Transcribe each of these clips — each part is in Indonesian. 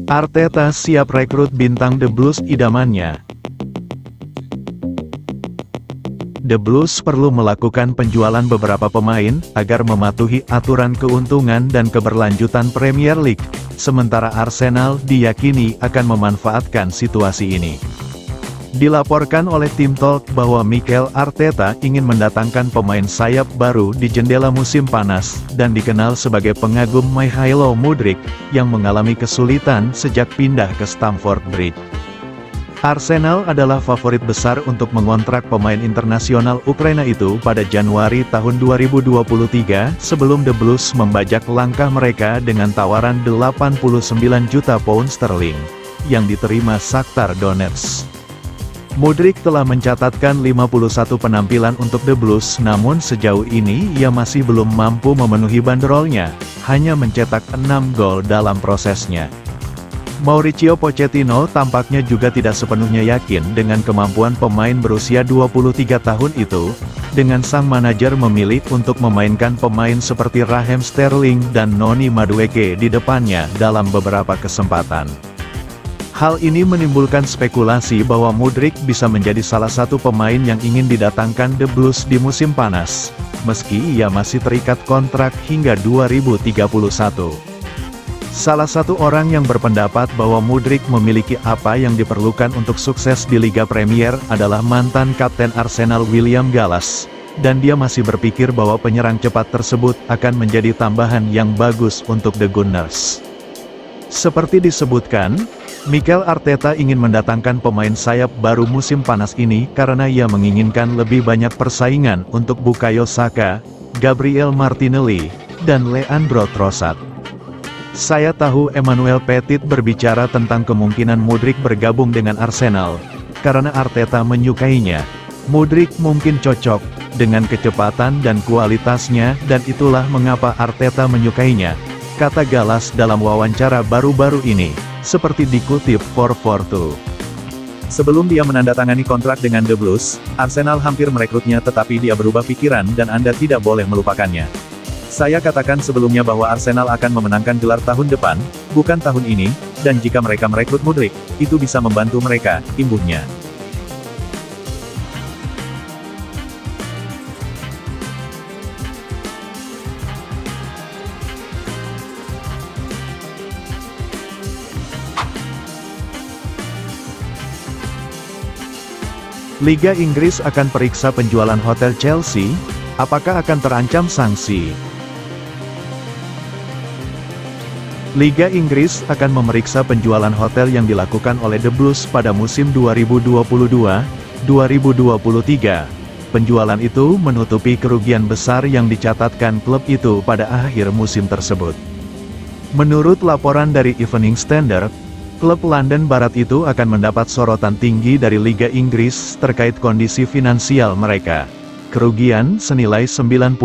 Arteta siap rekrut bintang The Blues idamannya. The Blues perlu melakukan penjualan beberapa pemain, agar mematuhi aturan keuntungan dan keberlanjutan Premier League, sementara Arsenal diyakini akan memanfaatkan situasi ini. Dilaporkan oleh Tim Talk bahwa Mikel Arteta ingin mendatangkan pemain sayap baru di jendela musim panas, dan dikenal sebagai pengagum Mykhailo Mudryk, yang mengalami kesulitan sejak pindah ke Stamford Bridge. Arsenal adalah favorit besar untuk mengontrak pemain internasional Ukraina itu pada Januari tahun 2023, sebelum The Blues membajak langkah mereka dengan tawaran 89 juta pound sterling, yang diterima Shakhtar Donetsk. Mudryk telah mencatatkan 51 penampilan untuk The Blues, namun sejauh ini ia masih belum mampu memenuhi banderolnya, hanya mencetak 6 gol dalam prosesnya. Mauricio Pochettino tampaknya juga tidak sepenuhnya yakin dengan kemampuan pemain berusia 23 tahun itu, dengan sang manajer memilih untuk memainkan pemain seperti Raheem Sterling dan Noni Madueke di depannya dalam beberapa kesempatan. Hal ini menimbulkan spekulasi bahwa Mudryk bisa menjadi salah satu pemain yang ingin didatangkan The Blues di musim panas, meski ia masih terikat kontrak hingga 2031. Salah satu orang yang berpendapat bahwa Mudryk memiliki apa yang diperlukan untuk sukses di Liga Premier adalah mantan kapten Arsenal William Gallas, dan dia masih berpikir bahwa penyerang cepat tersebut akan menjadi tambahan yang bagus untuk The Gunners. Seperti disebutkan, Mikel Arteta ingin mendatangkan pemain sayap baru musim panas ini karena ia menginginkan lebih banyak persaingan untuk Bukayo Saka, Gabriel Martinelli, dan Leandro Trossard. Saya tahu Emmanuel Petit berbicara tentang kemungkinan Mudryk bergabung dengan Arsenal, karena Arteta menyukainya. Mudryk mungkin cocok dengan kecepatan dan kualitasnya, dan itulah mengapa Arteta menyukainya, kata Gallas dalam wawancara baru-baru ini, seperti dikutip 442. Sebelum dia menandatangani kontrak dengan The Blues, Arsenal hampir merekrutnya, tetapi dia berubah pikiran dan Anda tidak boleh melupakannya. Saya katakan sebelumnya bahwa Arsenal akan memenangkan gelar tahun depan, bukan tahun ini, dan jika mereka merekrut Mudryk, itu bisa membantu mereka, imbuhnya. Liga Inggris akan periksa penjualan hotel Chelsea, apakah akan terancam sanksi? Liga Inggris akan memeriksa penjualan hotel yang dilakukan oleh The Blues pada musim 2022-2023. Penjualan itu menutupi kerugian besar yang dicatatkan klub itu pada akhir musim tersebut. Menurut laporan dari Evening Standard, klub London Barat itu akan mendapat sorotan tinggi dari Liga Inggris terkait kondisi finansial mereka. Kerugian senilai 90,1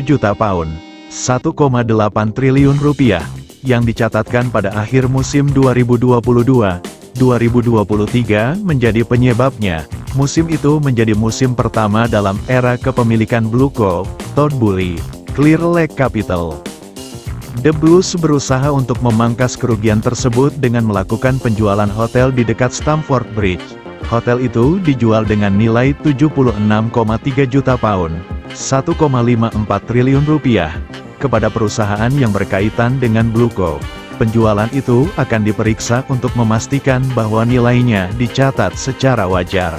juta pound, 1,8 triliun rupiah, yang dicatatkan pada akhir musim 2022-2023 menjadi penyebabnya. Musim itu menjadi musim pertama dalam era kepemilikan Blue Co, Todd Boehly, Clear Lake Capital. The Blues berusaha untuk memangkas kerugian tersebut dengan melakukan penjualan hotel di dekat Stamford Bridge. Hotel itu dijual dengan nilai 76,3 juta pound, 1,54 triliun rupiah, kepada perusahaan yang berkaitan dengan Blue Co. Penjualan itu akan diperiksa untuk memastikan bahwa nilainya dicatat secara wajar.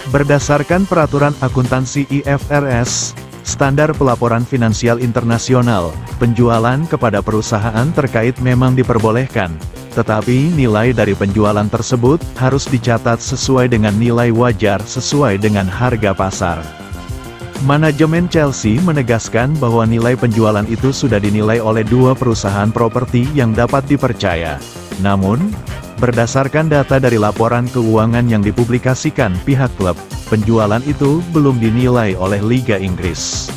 Berdasarkan peraturan akuntansi IFRS, Standar Pelaporan Finansial Internasional, penjualan kepada perusahaan terkait memang diperbolehkan, tetapi nilai dari penjualan tersebut harus dicatat sesuai dengan nilai wajar sesuai dengan harga pasar. Manajemen Chelsea menegaskan bahwa nilai penjualan itu sudah dinilai oleh dua perusahaan properti yang dapat dipercaya. Namun, berdasarkan data dari laporan keuangan yang dipublikasikan pihak klub, penjualan itu belum dinilai oleh Liga Inggris.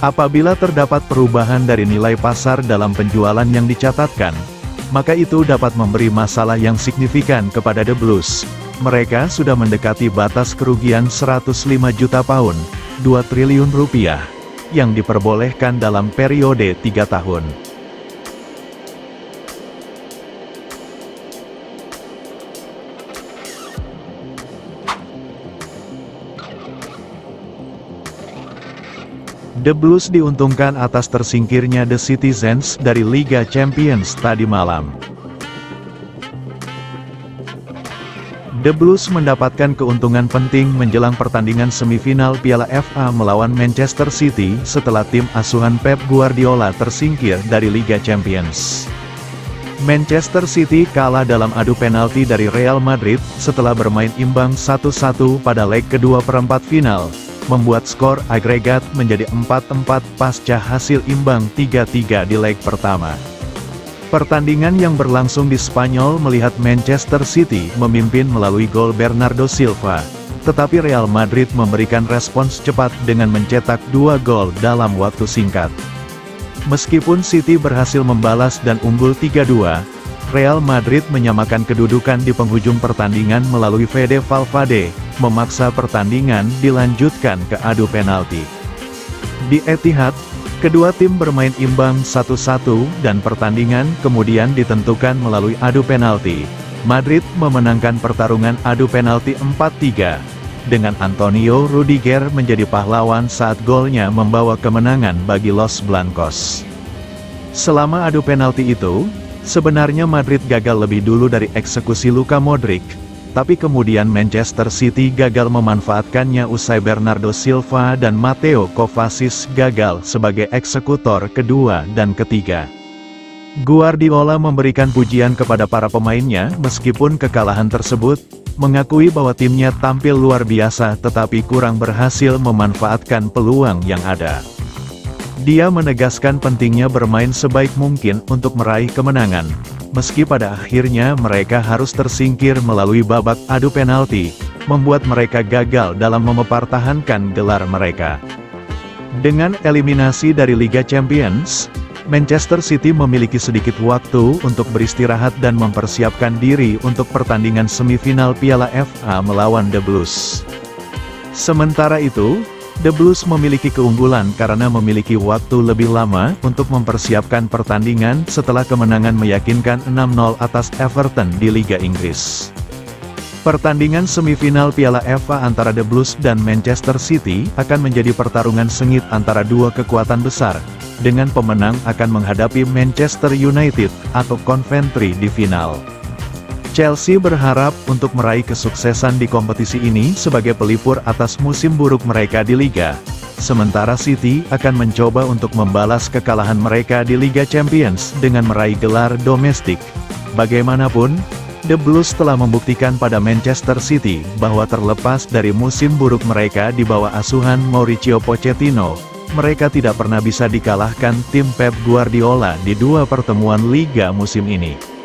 Apabila terdapat perubahan dari nilai pasar dalam penjualan yang dicatatkan, maka itu dapat memberi masalah yang signifikan kepada The Blues. Mereka sudah mendekati batas kerugian 105 juta pound, 2 triliun rupiah, yang diperbolehkan dalam periode 3 tahun. The Blues diuntungkan atas tersingkirnya The Citizens dari Liga Champions tadi malam. The Blues mendapatkan keuntungan penting menjelang pertandingan semifinal Piala FA melawan Manchester City setelah tim asuhan Pep Guardiola tersingkir dari Liga Champions. Manchester City kalah dalam adu penalti dari Real Madrid setelah bermain imbang 1-1 pada leg kedua perempat final, membuat skor agregat menjadi 4-4 pasca hasil imbang 3-3 di leg pertama. Pertandingan yang berlangsung di Spanyol melihat Manchester City memimpin melalui gol Bernardo Silva, tetapi Real Madrid memberikan respons cepat dengan mencetak 2 gol dalam waktu singkat. Meskipun City berhasil membalas dan unggul 3-2, Real Madrid menyamakan kedudukan di penghujung pertandingan melalui Fede Valverde, memaksa pertandingan dilanjutkan ke adu penalti. Di Etihad, kedua tim bermain imbang 1-1 dan pertandingan kemudian ditentukan melalui adu penalti. Madrid memenangkan pertarungan adu penalti 4-3, dengan Antonio Rudiger menjadi pahlawan saat golnya membawa kemenangan bagi Los Blancos. Selama adu penalti itu, sebenarnya Madrid gagal lebih dulu dari eksekusi Luka Modric, tapi kemudian Manchester City gagal memanfaatkannya usai Bernardo Silva dan Mateo Kovacic gagal sebagai eksekutor kedua dan ketiga. Guardiola memberikan pujian kepada para pemainnya meskipun kekalahan tersebut, mengakui bahwa timnya tampil luar biasa tetapi kurang berhasil memanfaatkan peluang yang ada. Dia menegaskan pentingnya bermain sebaik mungkin untuk meraih kemenangan, meski pada akhirnya mereka harus tersingkir melalui babak adu penalti, membuat mereka gagal dalam mempertahankan gelar mereka. Dengan eliminasi dari Liga Champions, Manchester City memiliki sedikit waktu untuk beristirahat dan mempersiapkan diri untuk pertandingan semifinal Piala FA melawan The Blues. Sementara itu, The Blues memiliki keunggulan karena memiliki waktu lebih lama untuk mempersiapkan pertandingan setelah kemenangan meyakinkan 6-0 atas Everton di Liga Inggris. Pertandingan semifinal Piala FA antara The Blues dan Manchester City akan menjadi pertarungan sengit antara dua kekuatan besar, dengan pemenang akan menghadapi Manchester United atau Coventry di final. Chelsea berharap untuk meraih kesuksesan di kompetisi ini sebagai pelipur atas musim buruk mereka di Liga, sementara City akan mencoba untuk membalas kekalahan mereka di Liga Champions dengan meraih gelar domestik. Bagaimanapun, The Blues telah membuktikan pada Manchester City bahwa terlepas dari musim buruk mereka di bawah asuhan Mauricio Pochettino, mereka tidak pernah bisa dikalahkan tim Pep Guardiola di dua pertemuan Liga musim ini.